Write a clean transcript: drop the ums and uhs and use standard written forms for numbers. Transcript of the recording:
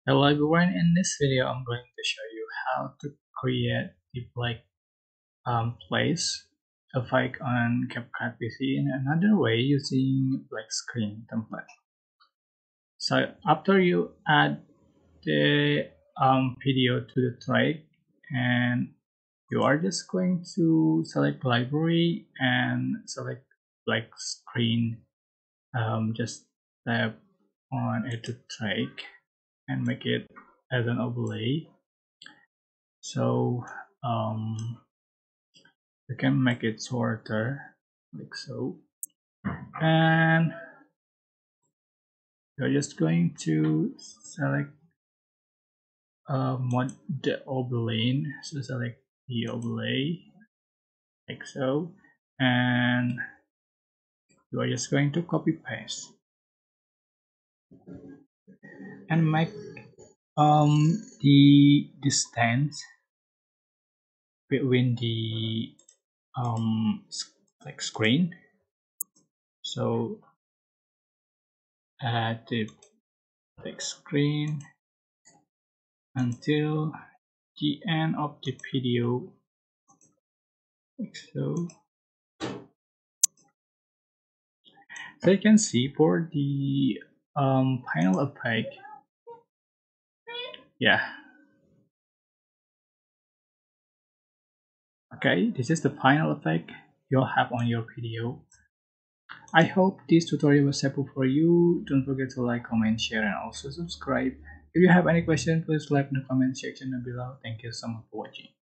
Hello everyone, in this video I'm going to show you how to create the black place effect on CapCut PC in another way using black screen template. So after you add the video to the track, and you are just going to select library and select black screen. Just tap on edit track and make it as an overlay. So you can make it shorter like so, and you're just going to select the overlay. So select the overlay like so, and you are just going to copy paste and make the distance between the like screen. So add the like screen until the end of the video like so. So you can see for the final effect, yeah, okay, this is the final effect you'll have on your video. I hope this tutorial was helpful for you. Don't forget to like, comment, share, and also subscribe. If you have any questions, please leave in the comment section below. Thank you so much for watching.